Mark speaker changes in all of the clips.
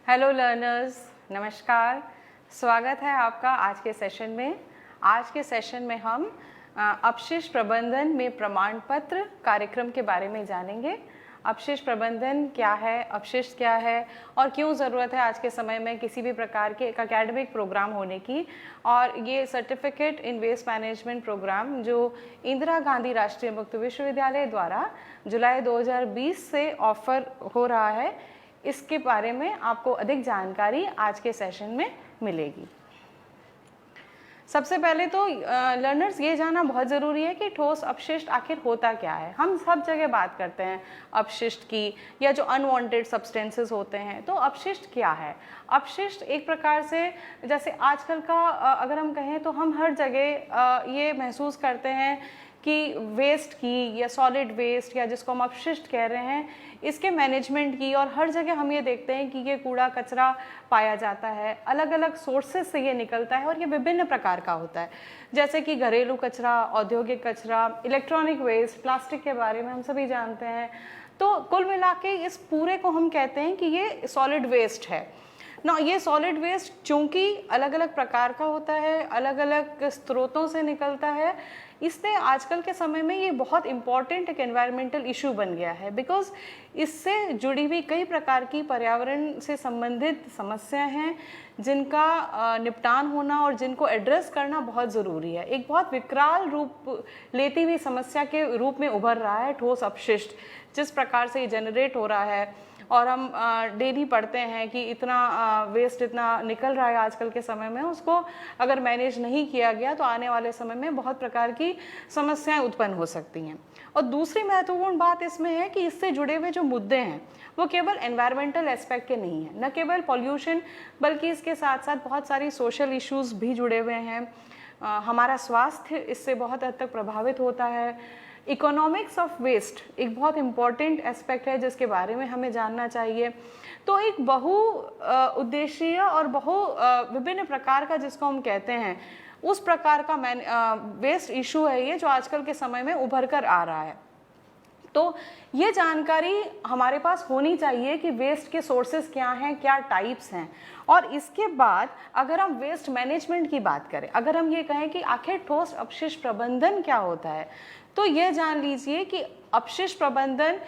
Speaker 1: Hello learners, नमस्कार। स्वागत है आपका आज के सेशन में। आज के सेशन में हम अपशिष्ट प्रबंधन में प्रमाण पत्र कार्यक्रम के बारे में जानेंगे। अपशिष्ट प्रबंधन क्या है, अपशिष्ट क्या है और क्यों ज़रूरत है आज के समय में किसी भी प्रकार के एक एकेडमिक प्रोग्राम होने की। और ये certificate in waste management programme जो इंदिरा गांधी राष्ट्रीय मुक्त विश्वविद्यालय द्वारा जुलाई 2020 से ऑफर हो रहा है, इसके बारे में आपको अधिक जानकारी आज के सेशन में मिलेगी। सबसे पहले तो लर्नर्स ये जानना बहुत ज़रूरी है कि ठोस अपशिष्ट आखिर होता क्या है। हम सब जगह बात करते हैं अपशिष्ट की, या जो अनवांटेड सब्सटेंसेस होते हैं। तो अपशिष्ट क्या है? अपशिष्ट एक प्रकार से, जैसे आजकल का अगर हम कहें तो हम हर जगह ये महसूस करते हैं कि वेस्ट की या सॉलिड वेस्ट या जिसको हम अपशिष्ट कह रहे हैं, इसके मैनेजमेंट की, और हर जगह हम ये देखते हैं कि ये कूड़ा कचरा पाया जाता है। अलग अलग सोर्सेज से ये निकलता है और ये विभिन्न प्रकार का होता है, जैसे कि घरेलू कचरा, औद्योगिक कचरा, इलेक्ट्रॉनिक वेस्ट, प्लास्टिक के बारे में हम सभी जानते हैं। तो कुल मिला के इस पूरे को हम कहते हैं कि ये सॉलिड वेस्ट है ना। ये सॉलिड वेस्ट चूँकि अलग अलग प्रकार का होता है, अलग अलग स्रोतों से निकलता है, इसलिए आजकल के समय में ये बहुत इम्पॉर्टेंट एक एनवायरमेंटल इशू बन गया है। बिकॉज इससे जुड़ी हुई कई प्रकार की पर्यावरण से संबंधित समस्याएं हैं जिनका निपटान होना और जिनको एड्रेस करना बहुत ज़रूरी है। एक बहुत विकराल रूप लेती हुई समस्या के रूप में उभर रहा है ठोस अपशिष्ट। जिस प्रकार से ये जनरेट हो रहा है और हम डेली पढ़ते हैं कि इतना वेस्ट इतना निकल रहा है आजकल के समय में, उसको अगर मैनेज नहीं किया गया तो आने वाले समय में बहुत प्रकार की समस्याएं उत्पन्न हो सकती हैं। और दूसरी महत्वपूर्ण बात इसमें है कि इससे जुड़े हुए जो मुद्दे हैं वो केवल एनवायरमेंटल एस्पेक्ट के नहीं हैं, न केवल पॉल्यूशन, बल्कि इसके साथ साथ बहुत सारी सोशल इश्यूज़ भी जुड़े हुए हैं। हमारा स्वास्थ्य इससे बहुत हद तक प्रभावित होता है। इकोनॉमिक्स ऑफ वेस्ट एक बहुत इम्पॉर्टेंट एस्पेक्ट है जिसके बारे में हमें जानना चाहिए। तो एक बहु उद्देशीय और विभिन्न प्रकार का, जिसको हम कहते हैं, उस प्रकार का वेस्ट इशू है ये, जो आजकल के समय में उभर कर आ रहा है। तो ये जानकारी हमारे पास होनी चाहिए कि वेस्ट के सोर्सेज क्या हैं, क्या टाइप्स हैं। और इसके बाद अगर हम वेस्ट मैनेजमेंट की बात करें, अगर हम ये कहें कि आखिर ठोस अपशिष्ट प्रबंधन क्या होता है, तो ये जान लीजिए कि अपशिष्ट प्रबंधन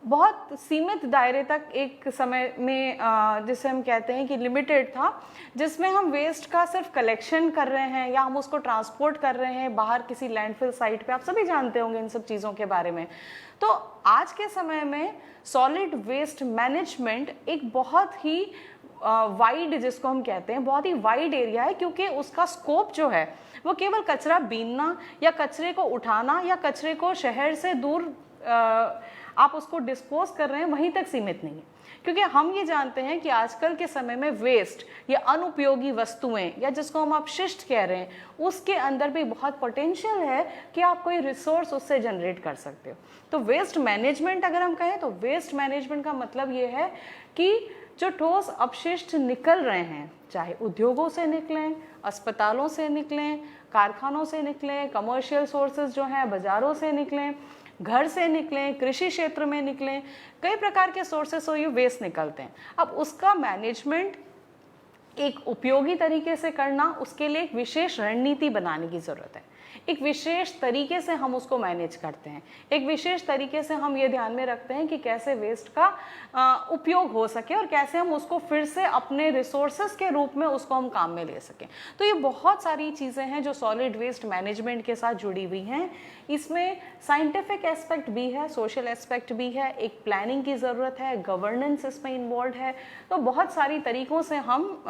Speaker 1: बहुत सीमित दायरे तक एक समय में जिसे हम कहते हैं कि लिमिटेड था, जिसमें हम वेस्ट का सिर्फ कलेक्शन कर रहे हैं या हम उसको ट्रांसपोर्ट कर रहे हैं बाहर किसी लैंडफिल साइट पे। आप सभी जानते होंगे इन सब चीज़ों के बारे में। तो आज के समय में सॉलिड वेस्ट मैनेजमेंट एक बहुत ही वाइड, जिसको हम कहते हैं, बहुत ही वाइड एरिया है, क्योंकि उसका स्कोप जो है वो केवल कचरा बीनना या कचरे को उठाना या कचरे को शहर से दूर आप उसको डिस्पोज कर रहे हैं वहीं तक सीमित नहीं है। क्योंकि हम ये जानते हैं कि आजकल के समय में वेस्ट या अनुपयोगी वस्तुएं या जिसको हम अपशिष्ट कह रहे हैं, उसके अंदर भी बहुत पोटेंशियल है कि आप कोई रिसोर्स उससे जनरेट कर सकते हो। तो वेस्ट मैनेजमेंट अगर हम कहें तो वेस्ट मैनेजमेंट का मतलब ये है कि जो ठोस अपशिष्ट निकल रहे हैं, चाहे उद्योगों से निकलें, अस्पतालों से निकलें, कारखानों से निकलें, कमर्शियल सोर्सेज जो हैं बाज़ारों से निकलें, घर से निकलें, कृषि क्षेत्र में निकलें, कई प्रकार के सोर्सेस से ये वेस्ट निकलते हैं। अब उसका मैनेजमेंट एक उपयोगी तरीके से करना, उसके लिए एक विशेष रणनीति बनाने की ज़रूरत है। एक विशेष तरीके से हम उसको मैनेज करते हैं, एक विशेष तरीके से हम ये ध्यान में रखते हैं कि कैसे वेस्ट का उपयोग हो सके और कैसे हम उसको फिर से अपने रिसोर्सेज के रूप में उसको हम काम में ले सकें। तो ये बहुत सारी चीज़ें हैं जो सॉलिड वेस्ट मैनेजमेंट के साथ जुड़ी हुई हैं। इसमें साइंटिफिक एस्पेक्ट भी है, सोशल एस्पेक्ट भी है, एक प्लानिंग की ज़रूरत है, गवर्नेंस इसमें इन्वॉल्व है। तो बहुत सारी तरीक़ों से हम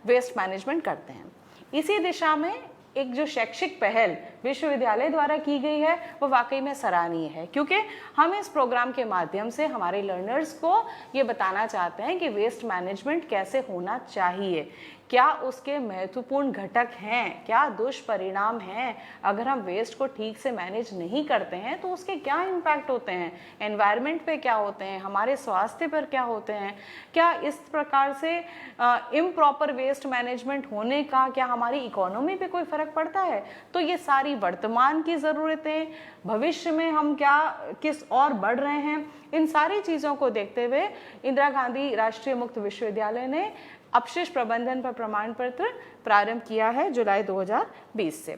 Speaker 1: वेस्ट मैनेजमेंट करते हैं। इसी दिशा में एक जो शैक्षिक पहल विश्वविद्यालय द्वारा की गई है वो वाकई में सराहनीय है, क्योंकि हम इस प्रोग्राम के माध्यम से हमारे लर्नर्स को ये बताना चाहते हैं कि वेस्ट मैनेजमेंट कैसे होना चाहिए, क्या उसके महत्वपूर्ण घटक हैं, क्या दुष्परिणाम हैं। अगर हम वेस्ट को ठीक से मैनेज नहीं करते हैं तो उसके क्या इम्पैक्ट होते हैं, एनवायरनमेंट पे क्या होते हैं, हमारे स्वास्थ्य पर क्या होते हैं, क्या इस प्रकार से इम्प्रॉपर वेस्ट मैनेजमेंट होने का क्या हमारी इकोनॉमी पे कोई फर्क फर्क पड़ता है। तो ये सारी वर्तमान की ज़रूरतें, भविष्य में हम क्या किस और बढ़ रहे हैं, इन सारी चीज़ों को देखते हुए इंदिरा गांधी राष्ट्रीय मुक्त विश्वविद्यालय ने अपशिष्ट प्रबंधन पर प्रमाण पत्र प्रारंभ किया है जुलाई 2020 से।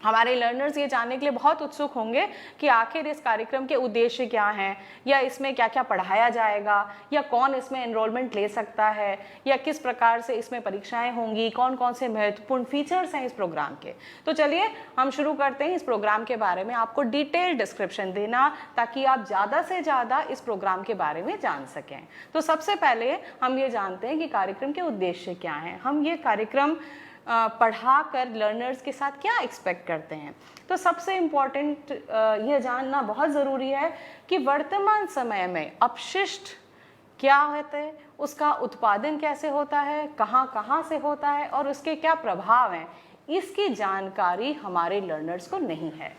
Speaker 1: हमारे लर्नर्स ये जानने के लिए बहुत उत्सुक होंगे कि आखिर इस कार्यक्रम के उद्देश्य क्या हैं, या इसमें क्या क्या पढ़ाया जाएगा, या कौन इसमें एनरोलमेंट ले सकता है, या किस प्रकार से इसमें परीक्षाएं होंगी, कौन कौन से महत्वपूर्ण फीचर्स हैं इस प्रोग्राम के। तो चलिए हम शुरू करते हैं इस प्रोग्राम के बारे में आपको डिटेल डिस्क्रिप्शन देना, ताकि आप ज़्यादा से ज़्यादा इस प्रोग्राम के बारे में जान सकें। तो सबसे पहले हम ये जानते हैं कि कार्यक्रम के उद्देश्य क्या हैं, हम ये कार्यक्रम पढ़ा कर लर्नर्स के साथ क्या एक्सपेक्ट करते हैं। तो सबसे इम्पॉर्टेंट यह जानना बहुत ज़रूरी है कि वर्तमान समय में अपशिष्ट क्या होता है, उसका उत्पादन कैसे होता है, कहाँ कहाँ से होता है और उसके क्या प्रभाव हैं, इसकी जानकारी हमारे लर्नर्स को नहीं है।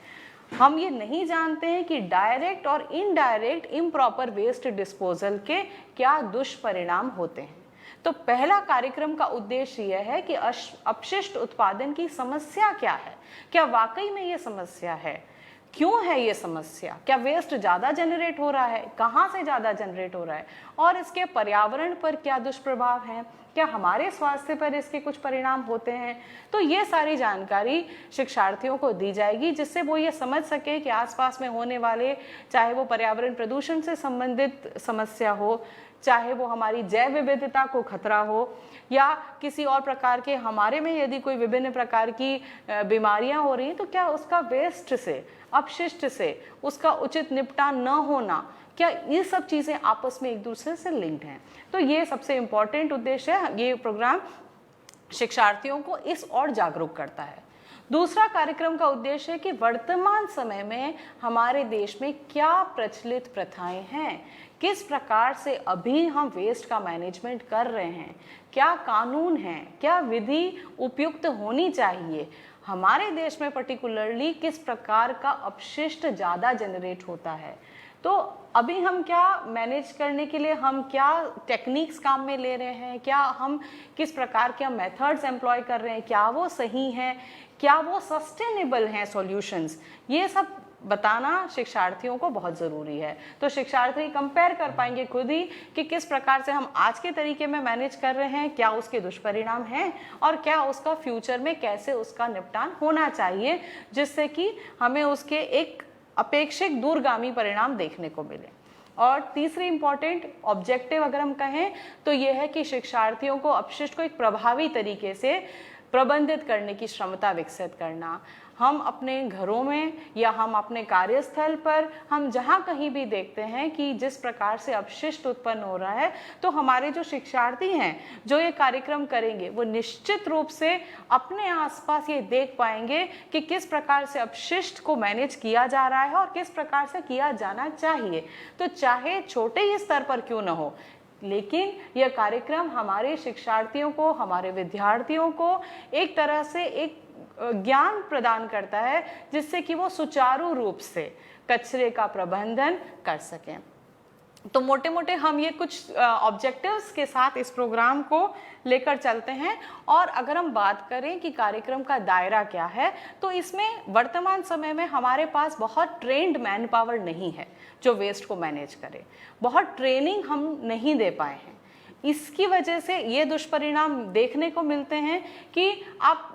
Speaker 1: हम ये नहीं जानते हैं कि डायरेक्ट और इनडायरेक्ट इम्प्रॉपर वेस्ट डिस्पोजल के क्या दुष्परिणाम होते हैं। तो पहला कार्यक्रम का उद्देश्य यह है कि अपशिष्ट उत्पादन की समस्या क्या है, क्या वाकई में ये समस्या है, क्यों है ये समस्या, क्या वेस्ट ज़्यादा जनरेट हो रहा है, कहाँ से ज़्यादा जनरेट हो रहा है, और इसके पर्यावरण पर क्या दुष्प्रभाव हैं, क्या हमारे स्वास्थ्य पर इसके कुछ परिणाम होते हैं। तो ये सारी जानकारी शिक्षार्थियों को दी जाएगी, जिससे वो ये समझ सके कि आसपास में होने वाले, चाहे वो पर्यावरण प्रदूषण से संबंधित समस्या हो, चाहे वो हमारी जैव विविधता को खतरा हो, या किसी और प्रकार के हमारे में यदि कोई विभिन्न प्रकार की बीमारियां हो रही हैं, तो क्या उसका वेस्ट से, अपशिष्ट से उसका उचित निपटान न होना, क्या ये सब चीज़ें आपस में एक दूसरे से लिंक्ड हैं। तो ये सबसे इम्पॉर्टेंट उद्देश्य है। ये प्रोग्राम शिक्षार्थियों को इस ओर जागरूक करता है। दूसरा कार्यक्रम का उद्देश्य है कि वर्तमान समय में हमारे देश में क्या प्रचलित प्रथाएं हैं, किस प्रकार से अभी हम वेस्ट का मैनेजमेंट कर रहे हैं, क्या कानून हैं, क्या विधि उपयुक्त होनी चाहिए, हमारे देश में पर्टिकुलरली किस प्रकार का अपशिष्ट ज़्यादा जनरेट होता है, तो अभी हम क्या मैनेज करने के लिए हम क्या टेक्निक्स काम में ले रहे हैं, क्या हम किस प्रकार के मेथड्स एम्प्लॉय कर रहे हैं, क्या वो सही हैं, क्या वो सस्टेनेबल हैं सॉल्यूशंस, ये सब बताना शिक्षार्थियों को बहुत ज़रूरी है। तो शिक्षार्थी कंपेयर कर पाएंगे खुद ही कि किस प्रकार से हम आज के तरीके में मैनेज कर रहे हैं, क्या उसके दुष्परिणाम हैं और क्या उसका फ्यूचर में कैसे उसका निपटान होना चाहिए, जिससे कि हमें उसके एक अपेक्षित दूरगामी परिणाम देखने को मिले। और तीसरी इंपॉर्टेंट ऑब्जेक्टिव अगर हम कहें तो यह है कि शिक्षार्थियों को अपशिष्ट को एक प्रभावी तरीके से प्रबंधित करने की क्षमता विकसित करना। हम अपने घरों में या हम अपने कार्यस्थल पर हम जहाँ कहीं भी देखते हैं कि जिस प्रकार से अपशिष्ट उत्पन्न हो रहा है, तो हमारे जो शिक्षार्थी हैं जो ये कार्यक्रम करेंगे वो निश्चित रूप से अपने आसपास ये देख पाएंगे कि किस प्रकार से अपशिष्ट को मैनेज किया जा रहा है और किस प्रकार से किया जाना चाहिए। तो चाहे छोटे ही स्तर पर क्यों न हो, लेकिन यह कार्यक्रम हमारे शिक्षार्थियों को, हमारे विद्यार्थियों को एक तरह से एक ज्ञान प्रदान करता है, जिससे कि वो सुचारू रूप से कचरे का प्रबंधन कर सकें। तो मोटे मोटे हम ये कुछ ऑब्जेक्टिव्स के साथ इस प्रोग्राम को लेकर चलते हैं। और अगर हम बात करें कि कार्यक्रम का दायरा क्या है, तो इसमें वर्तमान समय में हमारे पास बहुत ट्रेंड मैन पावर नहीं है जो वेस्ट को मैनेज करे, बहुत ट्रेनिंग हम नहीं दे पाए हैं। इसकी वजह से ये दुष्परिणाम देखने को मिलते हैं कि आप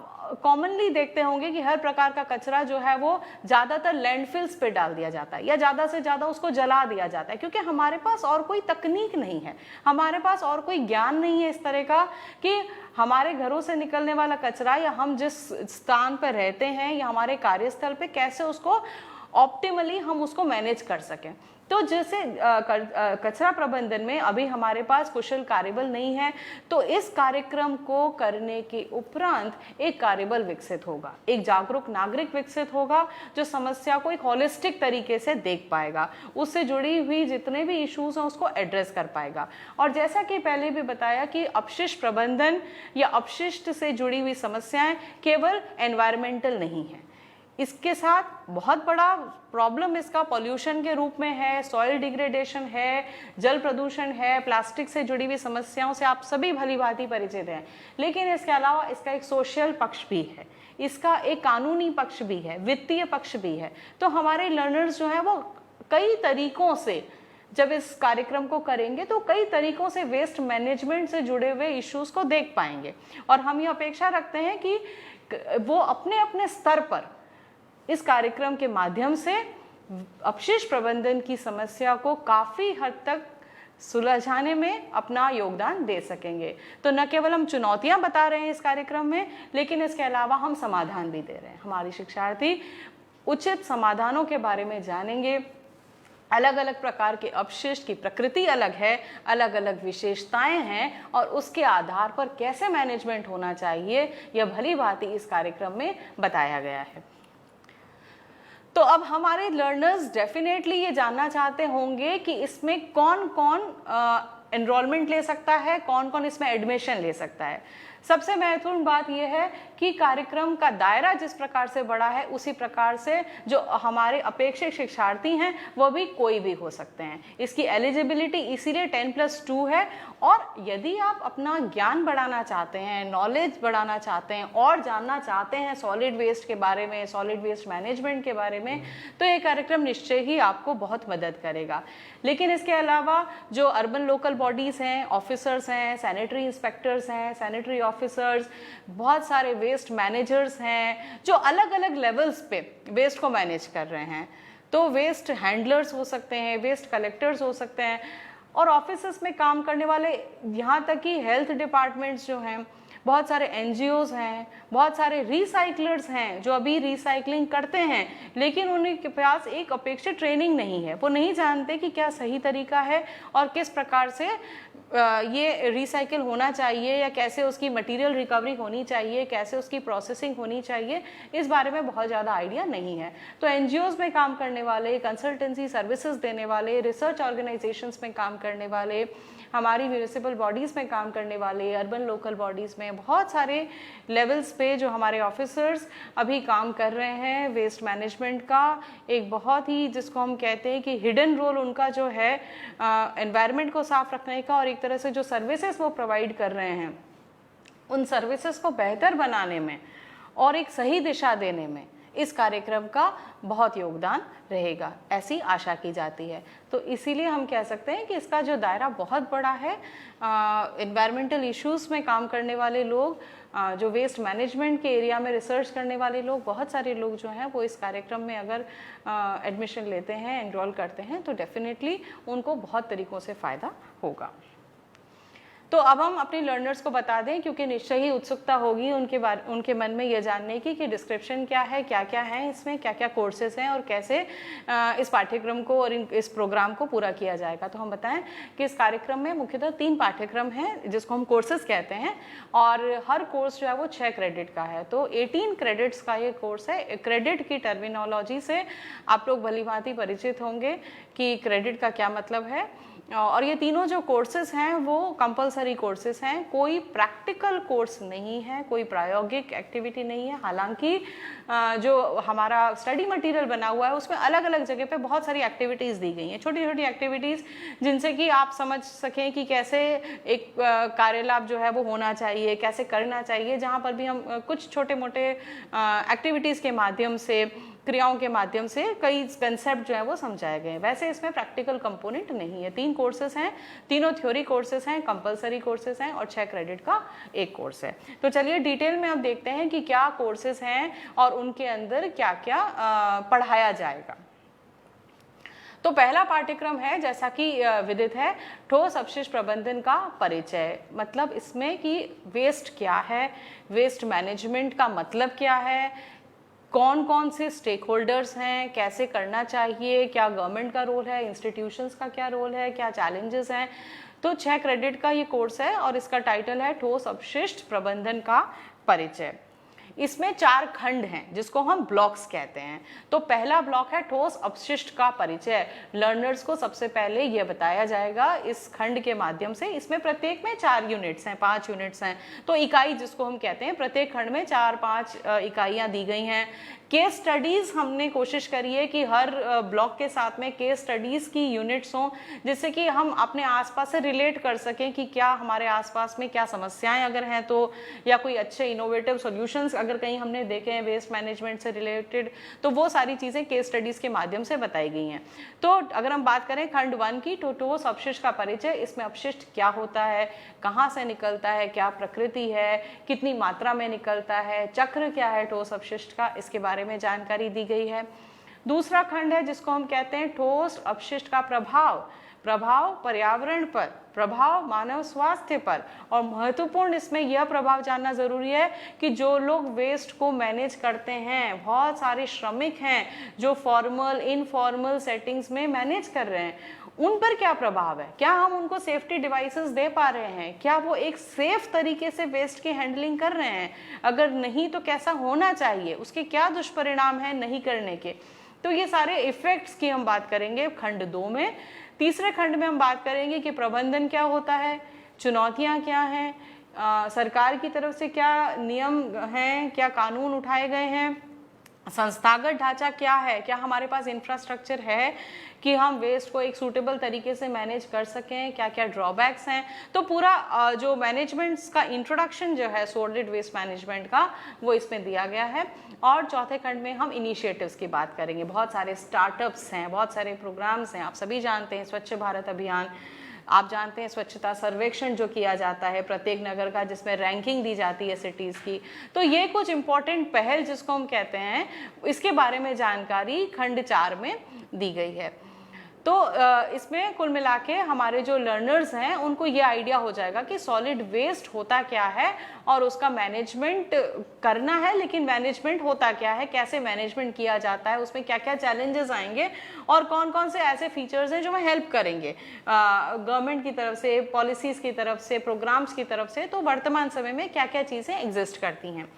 Speaker 1: कॉमनली देखते होंगे कि हर प्रकार का कचरा जो है वो ज़्यादातर लैंडफिल्स पे डाल दिया जाता है या ज़्यादा से ज़्यादा उसको जला दिया जाता है, क्योंकि हमारे पास और कोई तकनीक नहीं है, हमारे पास और कोई ज्ञान नहीं है इस तरह का कि हमारे घरों से निकलने वाला कचरा या हम जिस स्थान पर रहते हैं या हमारे कार्यस्थल पे कैसे उसको ऑप्टिमली हम उसको मैनेज कर सकें। तो जैसे कचरा प्रबंधन में अभी हमारे पास कुशल कार्यबल नहीं है, तो इस कार्यक्रम को करने के उपरांत एक कार्यबल विकसित होगा, एक जागरूक नागरिक विकसित होगा जो समस्या को एक होलिस्टिक तरीके से देख पाएगा, उससे जुड़ी हुई जितने भी इश्यूज हैं उसको एड्रेस कर पाएगा। और जैसा कि पहले भी बताया कि अपशिष्ट प्रबंधन या अपशिष्ट से जुड़ी हुई समस्याएं केवल एनवायरमेंटल नहीं है, इसके साथ बहुत बड़ा प्रॉब्लम इसका पॉल्यूशन के रूप में है, सॉइल डिग्रेडेशन है, जल प्रदूषण है, प्लास्टिक से जुड़ी हुई समस्याओं से आप सभी भली भांति परिचित हैं। लेकिन इसके अलावा इसका एक सोशल पक्ष भी है इसका एक कानूनी पक्ष भी है, वित्तीय पक्ष भी है। तो हमारे लर्नर्स जो हैं वो कई तरीकों से जब इस कार्यक्रम को करेंगे तो कई तरीकों से वेस्ट मैनेजमेंट से जुड़े हुए इश्यूज को देख पाएंगे, और हम ये अपेक्षा रखते हैं कि वो अपने अपने स्तर पर इस कार्यक्रम के माध्यम से अपशिष्ट प्रबंधन की समस्या को काफ़ी हद तक सुलझाने में अपना योगदान दे सकेंगे। तो न केवल हम चुनौतियां बता रहे हैं इस कार्यक्रम में, लेकिन इसके अलावा हम समाधान भी दे रहे हैं। हमारे शिक्षार्थी उचित समाधानों के बारे में जानेंगे। अलग अलग प्रकार के अपशिष्ट की प्रकृति अलग है, अलग अलग विशेषताएं हैं, और उसके आधार पर कैसे मैनेजमेंट होना चाहिए यह भली भांति इस कार्यक्रम में बताया गया है। तो अब हमारे लर्नर्स डेफिनेटली ये जानना चाहते होंगे कि इसमें कौन कौन एनरोलमेंट ले सकता है, कौन कौन इसमें एडमिशन ले सकता है। सबसे महत्वपूर्ण बात यह है कि कार्यक्रम का दायरा जिस प्रकार से बड़ा है उसी प्रकार से जो हमारे अपेक्षित शिक्षार्थी हैं वो भी कोई भी हो सकते हैं। इसकी एलिजिबिलिटी इसीलिए 10+2 है, और यदि आप अपना ज्ञान बढ़ाना चाहते हैं, नॉलेज बढ़ाना चाहते हैं और जानना चाहते हैं सॉलिड वेस्ट के बारे में, सॉलिड वेस्ट मैनेजमेंट के बारे में, तो ये कार्यक्रम निश्चय ही आपको बहुत मदद करेगा। लेकिन इसके अलावा जो अर्बन लोकल बॉडीज़ हैं, ऑफिसर्स हैं, सैनिटरी इंस्पेक्टर्स हैं, सैनिटरी ऑफिसर्स, बहुत सारे वेस्ट मैनेजर्स हैं जो अलग अलग लेवल्स पे वेस्ट को मैनेज कर रहे हैं। तो वेस्ट हैंडलर्स हो सकते हैं, वेस्ट कलेक्टर्स हो सकते हैं, और ऑफिसेस में काम करने वाले, यहाँ तक कि हेल्थ डिपार्टमेंट्स जो हैं, बहुत सारे NGOs हैं, बहुत सारे रिसाइकलर्स हैं जो अभी रिसाइकलिंग करते हैं, लेकिन उनके पास एक अपेक्षित ट्रेनिंग नहीं है। वो नहीं जानते कि क्या सही तरीका है और किस प्रकार से ये रिसाइकिल होना चाहिए, या कैसे उसकी मटेरियल रिकवरी होनी चाहिए, कैसे उसकी प्रोसेसिंग होनी चाहिए, इस बारे में बहुत ज़्यादा आइडिया नहीं है। तो NGOs में काम करने वाले, कंसल्टेंसी सर्विसेज देने वाले, रिसर्च ऑर्गेनाइजेशंस में काम करने वाले, हमारी म्यूनिसिपल बॉडीज़ में काम करने वाले, अर्बन लोकल बॉडीज़ में, बहुत सारे लेवल्स पे जो हमारे ऑफिसर्स अभी काम कर रहे हैं वेस्ट मैनेजमेंट का, एक बहुत ही जिसको हम कहते हैं कि हिडन रोल उनका जो है एनवायरनमेंट को साफ रखने का, और एक तरह से जो सर्विसेज वो प्रोवाइड कर रहे हैं उन सर्विसेज को बेहतर बनाने में और एक सही दिशा देने में इस कार्यक्रम का बहुत योगदान रहेगा, ऐसी आशा की जाती है। तो इसीलिए हम कह सकते हैं कि इसका जो दायरा बहुत बड़ा है। एनवायरमेंटल इश्यूज़ में काम करने वाले लोग, जो वेस्ट मैनेजमेंट के एरिया में रिसर्च करने वाले लोग, बहुत सारे लोग जो हैं वो इस कार्यक्रम में अगर एडमिशन लेते हैं, एनरोल करते हैं, तो डेफिनेटली उनको बहुत तरीक़ों से फ़ायदा होगा। तो अब हम अपने लर्नर्स को बता दें, क्योंकि निश्चय ही उत्सुकता होगी उनके मन में ये जानने की कि डिस्क्रिप्शन क्या है, क्या क्या है इसमें, क्या क्या कोर्सेज हैं और कैसे इस पाठ्यक्रम को और इस प्रोग्राम को पूरा किया जाएगा। तो हम बताएं कि इस कार्यक्रम में मुख्यतः 3 पाठ्यक्रम हैं जिसको हम कोर्सेज कहते हैं, और हर कोर्स जो है वो 6 क्रेडिट का है। तो 18 क्रेडिट्स का ये कोर्स है। क्रेडिट की टर्मिनोलॉजी से आप लोग भली भांति परिचित होंगे कि क्रेडिट का क्या मतलब है, और ये तीनों जो कोर्सेज हैं वो कंपलसरी कोर्सेज हैं, कोई प्रैक्टिकल कोर्स नहीं है, कोई प्रायोगिक एक्टिविटी नहीं है। हालांकि जो हमारा स्टडी मटेरियल बना हुआ है उसमें अलग अलग जगह पे बहुत सारी एक्टिविटीज़ दी गई हैं, छोटी छोटी एक्टिविटीज़, जिनसे कि आप समझ सकें कि कैसे एक कार्यलाभ जो है वो होना चाहिए, कैसे करना चाहिए, जहाँ पर भी हम कुछ छोटे मोटे एक्टिविटीज़ के माध्यम से, क्रियाओं के माध्यम से कई कंसेप्ट जो है वो समझाए गए हैं। वैसे इसमें प्रैक्टिकल कंपोनेंट नहीं है। 3 कोर्सेज हैं, तीनों थ्योरी कोर्सेज हैं, कंपलसरी कोर्सेज हैं, और 6 क्रेडिट का एक कोर्स है। तो चलिए डिटेल में अब देखते हैं कि क्या कोर्सेज हैं और उनके अंदर क्या क्या पढ़ाया जाएगा। तो पहला पाठ्यक्रम है, जैसा कि विदित है, ठोस अपशिष्ट प्रबंधन का परिचय। मतलब इसमें कि वेस्ट क्या है, वेस्ट मैनेजमेंट का मतलब क्या है, कौन कौन से स्टेक होल्डर्स हैं, कैसे करना चाहिए, क्या गवर्नमेंट का रोल है, इंस्टीट्यूशंस का क्या रोल है, क्या चैलेंजेस हैं। तो 6 क्रेडिट का ये कोर्स है और इसका टाइटल है ठोस अपशिष्ट प्रबंधन का परिचय। इसमें 4 खंड हैं जिसको हम ब्लॉक्स कहते हैं। तो पहला ब्लॉक है ठोस अपशिष्ट का परिचय। लर्नर्स को सबसे पहले यह बताया जाएगा इस खंड के माध्यम से। इसमें प्रत्येक में 4 यूनिट्स हैं, 5 यूनिट्स हैं। तो इकाई जिसको हम कहते हैं, प्रत्येक खंड में 4-5 इकाइयां दी गई हैं। केस स्टडीज़ हमने कोशिश करी है कि हर ब्लॉक के साथ में केस स्टडीज़ की यूनिट्स हों, जिससे कि हम अपने आसपास से रिलेट कर सकें कि क्या हमारे आसपास में क्या समस्याएं अगर हैं तो, या कोई अच्छे इनोवेटिव सॉल्यूशंस अगर कहीं हमने देखे हैं वेस्ट मैनेजमेंट से रिलेटेड, तो वो सारी चीज़ें केस स्टडीज़ के माध्यम से बताई गई हैं। तो अगर हम बात करें खंड 1 की, तो ठोस अपशिष्ट का परिचय, इसमें अपशिष्ट क्या होता है, कहाँ से निकलता है, क्या प्रकृति है, कितनी मात्रा में निकलता है, चक्र क्या है ठोस अपशिष्ट का, इसके बारे में जानकारी दी गई है। दूसरा खंड है जिसको हम कहते हैं ठोस अपशिष्ट का प्रभाव, प्रभाव पर्यावरण पर, प्रभाव मानव स्वास्थ्य पर, और महत्वपूर्ण इसमें यह प्रभाव जानना जरूरी है कि जो लोग वेस्ट को मैनेज करते हैं, बहुत सारे श्रमिक हैं जो फॉर्मल इनफॉर्मल सेटिंग्स में मैनेज कर रहे हैं, उन पर क्या प्रभाव है, क्या हम उनको सेफ्टी डिवाइसेस दे पा रहे हैं, क्या वो एक सेफ तरीके से वेस्ट की हैंडलिंग कर रहे हैं, अगर नहीं तो कैसा होना चाहिए, उसके क्या दुष्परिणाम हैं नहीं करने के। तो ये सारे इफेक्ट्स की हम बात करेंगे खंड 2 में। तीसरे खंड में हम बात करेंगे कि प्रबंधन क्या होता है, चुनौतियां क्या हैं, सरकार की तरफ से क्या नियम हैं, क्या कानून उठाए गए हैं, संस्थागत ढांचा क्या है, क्या हमारे पास इंफ्रास्ट्रक्चर है कि हम वेस्ट को एक सूटेबल तरीके से मैनेज कर सकें, क्या क्या ड्रॉबैक्स हैं। तो पूरा जो मैनेजमेंट का इंट्रोडक्शन जो है सॉलिड वेस्ट मैनेजमेंट का, वो इसमें दिया गया है। और चौथे खंड में हम इनिशिएटिव्स की बात करेंगे। बहुत सारे स्टार्टअप्स हैं, बहुत सारे प्रोग्राम्स हैं, आप सभी जानते हैं स्वच्छ भारत अभियान, आप जानते हैं स्वच्छता सर्वेक्षण जो किया जाता है प्रत्येक नगर का, जिसमें रैंकिंग दी जाती है सिटीज़ की। तो ये कुछ इंपॉर्टेंट पहल जिसको हम कहते हैं, इसके बारे में जानकारी खंड 4 में दी गई है। तो इसमें कुल मिला के हमारे जो लर्नर्स हैं उनको ये आइडिया हो जाएगा कि सॉलिड वेस्ट होता क्या है और उसका मैनेजमेंट करना है, लेकिन मैनेजमेंट होता क्या है, कैसे मैनेजमेंट किया जाता है, उसमें क्या क्या चैलेंजेस आएंगे और कौन कौन से ऐसे फीचर्स हैं जो हमें हेल्प करेंगे गवर्नमेंट की तरफ से, पॉलिसीज़ की तरफ से, प्रोग्राम्स की तरफ से। तो वर्तमान समय में क्या क्या चीज़ें एग्जिस्ट करती हैं।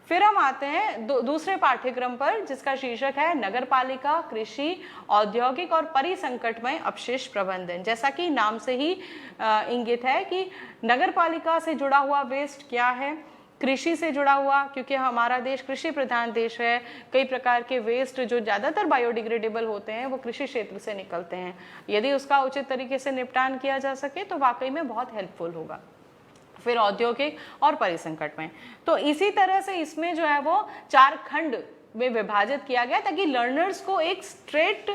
Speaker 1: फिर हम आते हैं दूसरे पाठ्यक्रम पर जिसका शीर्षक है नगरपालिका, कृषि, औद्योगिक और परिसंकटमय अपशिष्ट प्रबंधन। जैसा कि नाम से ही इंगित है कि नगरपालिका से जुड़ा हुआ वेस्ट क्या है, कृषि से जुड़ा हुआ, क्योंकि हमारा देश कृषि प्रधान देश है, कई प्रकार के वेस्ट जो ज़्यादातर बायोडिग्रेडेबल होते हैं वो कृषि क्षेत्र से निकलते हैं। यदि उसका उचित तरीके से निपटान किया जा सके तो वाकई में बहुत हेल्पफुल होगा। फिर औद्योगिक और परिसंकट में, तो इसी तरह से इसमें जो है वो 4 खंड में विभाजित किया गया ताकि लर्नर्स को एक स्ट्रेट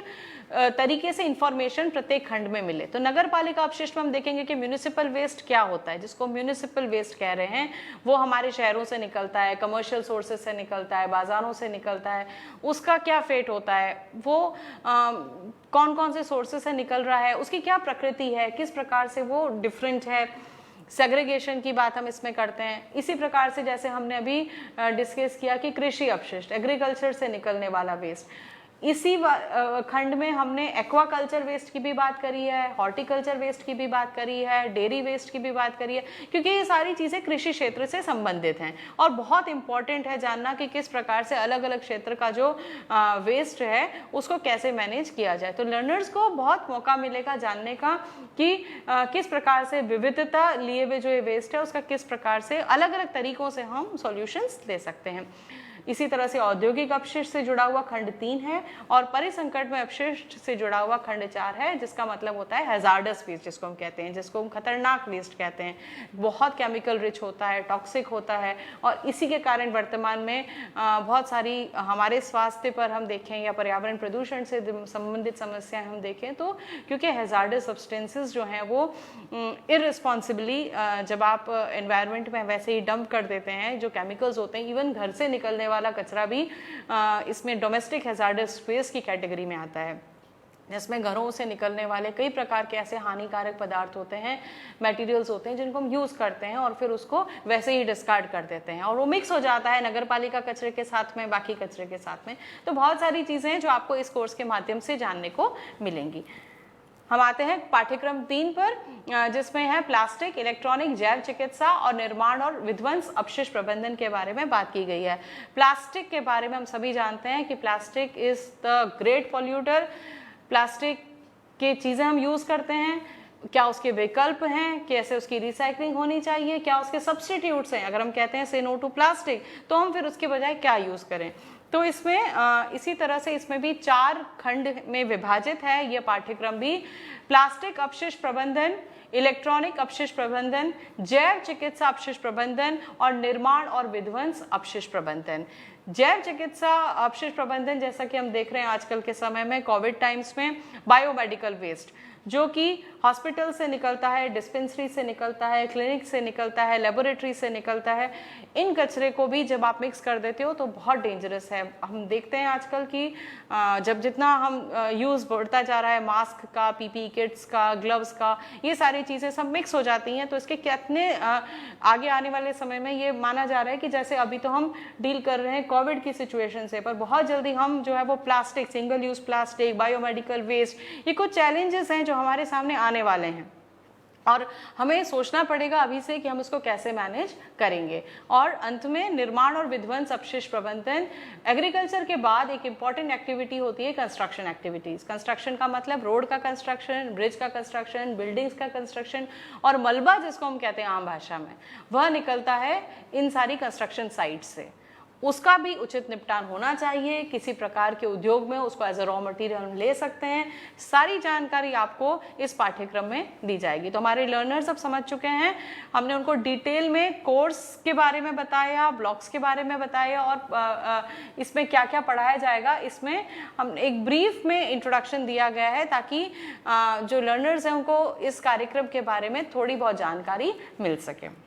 Speaker 1: तरीके से इंफॉर्मेशन प्रत्येक खंड में मिले। तो नगर पालिका अपशिष्ट में हम देखेंगे कि म्यूनिसिपल वेस्ट क्या होता है, जिसको म्यूनिसिपल वेस्ट कह रहे हैं, वो हमारे शहरों से निकलता है, कमर्शियल सोर्सेज से निकलता है, बाजारों से निकलता है, उसका क्या फेट होता है, वो कौन कौन से सोर्सेज से निकल रहा है, उसकी क्या प्रकृति है, किस प्रकार से वो डिफरेंट है। सेग्रीगेशन की बात हम इसमें करते हैं। इसी प्रकार से जैसे हमने अभी डिस्कस किया कि कृषि अपशिष्ट, एग्रीकल्चर से निकलने वाला वेस्ट, इसी खंड में हमने एक्वाकल्चर वेस्ट की भी बात करी है, हॉर्टिकल्चर वेस्ट की भी बात करी है, डेयरी वेस्ट की भी बात करी है, क्योंकि ये सारी चीज़ें कृषि क्षेत्र से संबंधित हैं और बहुत इंपॉर्टेंट है जानना कि किस प्रकार से अलग अलग क्षेत्र का जो वेस्ट है उसको कैसे मैनेज किया जाए। तो लर्नर्स को बहुत मौका मिलेगा जानने का कि किस प्रकार से विविधता लिए हुए जो ये वेस्ट है उसका किस प्रकार से अलग अलग तरीकों से हम सॉल्यूशंस दे सकते हैं। इसी तरह से औद्योगिक अपशिष्ट से जुड़ा हुआ खंड 3 है और परिसंकट में अपशिष्ट से जुड़ा हुआ खंड 4 है, जिसका मतलब होता है हैजार्डस वेस्ट, जिसको हम कहते हैं, जिसको हम खतरनाक वेस्ट कहते हैं। बहुत केमिकल रिच होता है, टॉक्सिक होता है और इसी के कारण वर्तमान में बहुत सारी हमारे स्वास्थ्य पर हम देखें या पर्यावरण प्रदूषण से संबंधित समस्याएं हम देखें तो क्योंकि हैजार्डस सब्सटेंसेस जो हैं वो इररिस्पॉन्सिबली जब आप एनवायरनमेंट में वैसे ही डंप कर देते हैं, जो केमिकल्स होते हैं, इवन घर से निकलने वाला कचरा भी इसमें डोमेस्टिक हैजार्डस वेस्ट की कैटेगरी में आता है, जिसमें घरों से निकलने वाले कई प्रकार के ऐसे हानिकारक पदार्थ होते हैं, मटेरियल्स होते हैं जिनको हम यूज़ करते हैं और फिर उसको वैसे ही डिस्कार्ड कर देते हैं और वो मिक्स हो जाता है नगरपालिका कचरे के साथ में, बाकी कचरे के साथ में। तो बहुत सारी चीज़ें हैं जो आपको इस कोर्स के माध्यम से जानने को मिलेंगी। हम आते हैं पाठ्यक्रम 3 पर जिसमें है प्लास्टिक, इलेक्ट्रॉनिक, जैव चिकित्सा और निर्माण और विध्वंस अपशिष्ट प्रबंधन के बारे में बात की गई है। प्लास्टिक के बारे में हम सभी जानते हैं कि plastic is the great polluter. Plastic की चीज़ें हम यूज़ करते हैं, क्या उसके विकल्प हैं, कैसे उसकी रिसाइकलिंग होनी चाहिए, क्या उसके सब्स्टिट्यूट्स हैं, अगर हम कहते हैं से नो टू प्लास्टिक तो हम फिर उसके बजाय क्या यूज़ करें। तो इसमें इसी तरह से इसमें भी 4 खंड में विभाजित है ये पाठ्यक्रम भी। प्लास्टिक अपशिष्ट प्रबंधन, इलेक्ट्रॉनिक अपशिष्ट प्रबंधन, जैव चिकित्सा अपशिष्ट प्रबंधन और निर्माण और विध्वंस अपशिष्ट प्रबंधन। जैव चिकित्सा अपशिष्ट प्रबंधन जैसा कि हम देख रहे हैं आजकल के समय में कोविड टाइम्स में, बायोमेडिकल वेस्ट जो कि हॉस्पिटल से निकलता है, डिस्पेंसरी से निकलता है, क्लिनिक से निकलता है, लेबोरेटरी से निकलता है, इन कचरे को भी जब आप मिक्स कर देते हो तो बहुत डेंजरस है। हम देखते हैं आजकल कि जब जितना हम यूज़ बढ़ता जा रहा है मास्क का, पीपी किट्स का, ग्लव्स का, ये सारी चीज़ें सब मिक्स हो जाती हैं, तो इसके कितने आगे आने वाले समय में ये माना जा रहा है कि जैसे अभी तो हम डील कर रहे हैं कोविड की सिचुएशन से, पर बहुत जल्दी हम जो है वो plastic, single use plastic, biomedical waste, ये कुछ चैलेंजेस हैं जो हमारे सामने आने वाले हैं और हमें सोचना पड़ेगा अभी से कि हम उसको कैसे मैनेज करेंगे। और अंत में निर्माण और विध्वंस अपशिष्ट प्रबंधन। एग्रीकल्चर के बाद एक इम्पॉर्टेंट एक्टिविटी होती है कंस्ट्रक्शन एक्टिविटीज। कंस्ट्रक्शन का मतलब रोड का कंस्ट्रक्शन, ब्रिज का कंस्ट्रक्शन, बिल्डिंग्स का कंस्ट्रक्शन, और मलबा जिसको हम कहते हैं आम भाषा में, वह निकलता है इन सारी कंस्ट्रक्शन साइट से। उसका भी उचित निपटान होना चाहिए। किसी प्रकार के उद्योग में उसको एज अ रॉ मटेरियल हम ले सकते हैं। सारी जानकारी आपको इस पाठ्यक्रम में दी जाएगी। तो हमारे लर्नर्स अब समझ चुके हैं, हमने उनको डिटेल में कोर्स के बारे में बताया, ब्लॉक्स के बारे में बताया और इसमें क्या क्या पढ़ाया जाएगा इसमें हम एक ब्रीफ में इंट्रोडक्शन दिया गया है ताकि जो लर्नर्स हैं उनको इस कार्यक्रम के बारे में थोड़ी बहुत जानकारी मिल सके।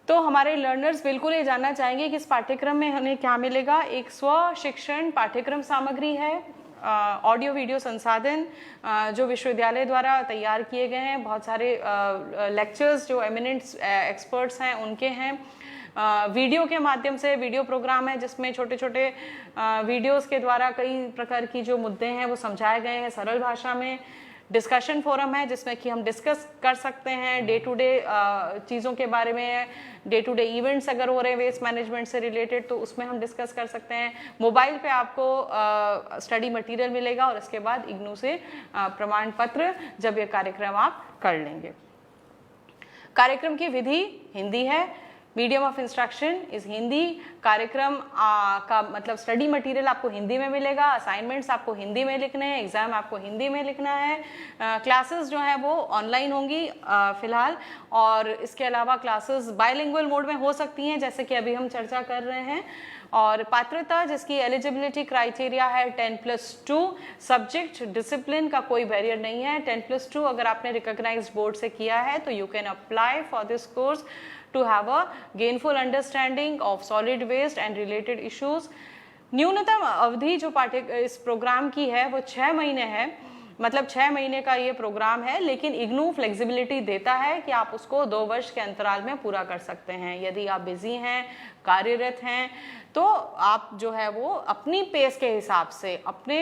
Speaker 1: तो हमारे लर्नर्स बिल्कुल ये जानना चाहेंगे कि इस पाठ्यक्रम में हमें क्या मिलेगा। एक स्व शिक्षण पाठ्यक्रम सामग्री है, ऑडियो वीडियो संसाधन जो विश्वविद्यालय द्वारा तैयार किए गए हैं, बहुत सारे लेक्चर्स जो एमिनेंट एक्सपर्ट्स हैं उनके हैं, वीडियो के माध्यम से वीडियो प्रोग्राम है जिसमें छोटे छोटे वीडियोस के द्वारा कई प्रकार की जो मुद्दे हैं वो समझाए गए हैं सरल भाषा में। डिस्कशन फोरम है जिसमें कि हम डिस्कस कर सकते हैं डे टू डे चीज़ों के बारे में, डे टू डे इवेंट्स अगर हो रहे हैं वेस्ट मैनेजमेंट से रिलेटेड तो उसमें हम डिस्कस कर सकते हैं। मोबाइल पे आपको स्टडी मटेरियल मिलेगा और इसके बाद इग्नू से प्रमाण पत्र जब ये कार्यक्रम आप कर लेंगे। कार्यक्रम की विधि हिंदी है, medium of instruction is Hindi. कार्यक्रम का मतलब स्टडी मटेरियल आपको हिंदी में मिलेगा, असाइनमेंट्स आपको हिंदी में लिखने हैं, एग्जाम आपको हिंदी में लिखना है। क्लासेस जो है वो ऑनलाइन होंगी फिलहाल, और इसके अलावा क्लासेस बायलिंगुअल मोड में हो सकती हैं जैसे कि अभी हम चर्चा कर रहे हैं। और पात्रता जिसकी एलिजिबिलिटी क्राइटेरिया है 10+2, सब्जेक्ट डिसिप्लिन का कोई बैरियर नहीं है। 10+2 अगर आपने रिकॉग्नाइज्ड बोर्ड से किया है तो you can apply for this course to have a gainful understanding of solid waste and related issues। न्यूनतम अवधि जो इस प्रोग्राम की है वो 6 महीने है, मतलब 6 महीने का ये प्रोग्राम है, लेकिन इग्नू फ्लेक्सिबिलिटी देता है कि आप उसको 2 वर्ष के अंतराल में पूरा कर सकते हैं। यदि आप बिजी हैं, कार्यरत हैं, तो आप जो है वो अपनी पेस के हिसाब से, अपने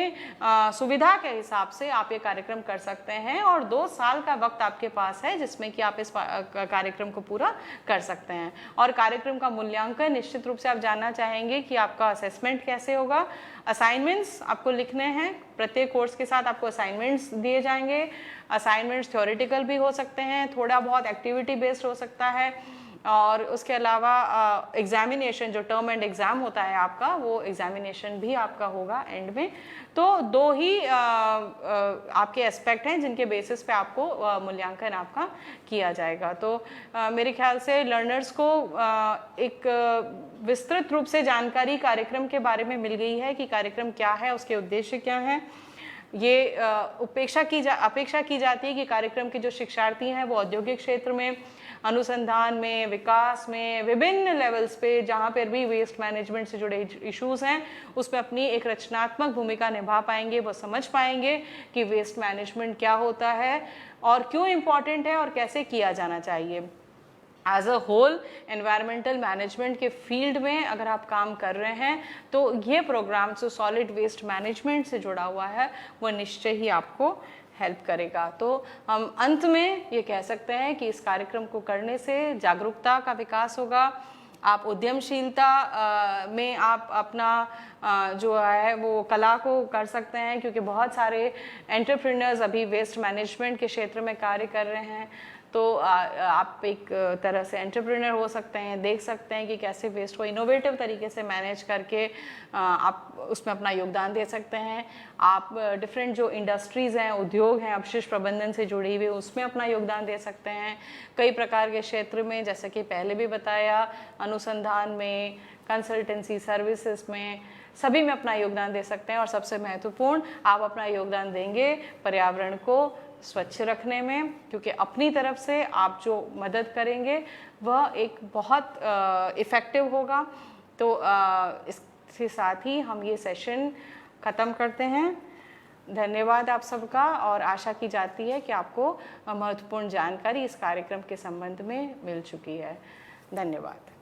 Speaker 1: सुविधा के हिसाब से आप ये कार्यक्रम कर सकते हैं और 2 साल का वक्त आपके पास है जिसमें कि आप इस कार्यक्रम को पूरा कर सकते हैं। और कार्यक्रम का मूल्यांकन निश्चित रूप से आप जानना चाहेंगे कि आपका असेसमेंट कैसे होगा। असाइनमेंट्स आपको लिखने हैं, प्रत्येक कोर्स के साथ आपको असाइनमेंट्स दिए जाएंगे। असाइनमेंट्स थ्योरेटिकल भी हो सकते हैं, थोड़ा बहुत एक्टिविटी बेस्ड हो सकता है, और उसके अलावा एग्जामिनेशन जो टर्म एंड एग्ज़ाम होता है आपका, वो एग्जामिनेशन भी आपका होगा एंड में। तो 2 ही आपके एस्पेक्ट हैं जिनके बेसिस पे आपको मूल्यांकन आपका किया जाएगा। तो मेरे ख्याल से लर्नर्स को एक विस्तृत रूप से जानकारी कार्यक्रम के बारे में मिल गई है कि कार्यक्रम क्या है, उसके उद्देश्य क्या हैं। ये अपेक्षा की जाती है कि कार्यक्रम के जो शिक्षार्थी हैं वो औद्योगिक क्षेत्र में, अनुसंधान में, विकास में, विभिन्न लेवल्स पे जहाँ पर भी वेस्ट मैनेजमेंट से जुड़े इश्यूज हैं उसमें अपनी एक रचनात्मक भूमिका निभा पाएंगे। वो समझ पाएंगे कि वेस्ट मैनेजमेंट क्या होता है और क्यों इम्पॉर्टेंट है और कैसे किया जाना चाहिए। As a whole environmental management के फील्ड में अगर आप काम कर रहे हैं तो ये प्रोग्राम जो सॉलिड वेस्ट मैनेजमेंट से जुड़ा हुआ है वो निश्चय ही आपको हेल्प करेगा। तो हम अंत में ये कह सकते हैं कि इस कार्यक्रम को करने से जागरूकता का विकास होगा, आप उद्यमशीलता में आप अपना जो है वो कला को कर सकते हैं, क्योंकि बहुत सारे एंटरप्रेन्योर्स अभी वेस्ट मैनेजमेंट के क्षेत्र में कार्य कर रहे हैं। तो आप एक तरह से एंटरप्रेन्योर हो सकते हैं, देख सकते हैं कि कैसे वेस्ट को इनोवेटिव तरीके से मैनेज करके आप उसमें अपना योगदान दे सकते हैं। आप डिफरेंट जो इंडस्ट्रीज़ हैं, उद्योग हैं अपशिष्ट प्रबंधन से जुड़ी हुई, उसमें अपना योगदान दे सकते हैं। कई प्रकार के क्षेत्र में, जैसे कि पहले भी बताया, अनुसंधान में, कंसल्टेंसी सर्विसेज में, सभी में अपना योगदान दे सकते हैं। और सबसे महत्वपूर्ण, आप अपना योगदान देंगे पर्यावरण को स्वच्छ रखने में, क्योंकि अपनी तरफ से आप जो मदद करेंगे वह एक बहुत इफ़ेक्टिव होगा। तो इसके साथ ही हम ये सेशन ख़त्म करते हैं। धन्यवाद आप सबका, और आशा की जाती है कि आपको महत्वपूर्ण जानकारी इस कार्यक्रम के संबंध में मिल चुकी है। धन्यवाद।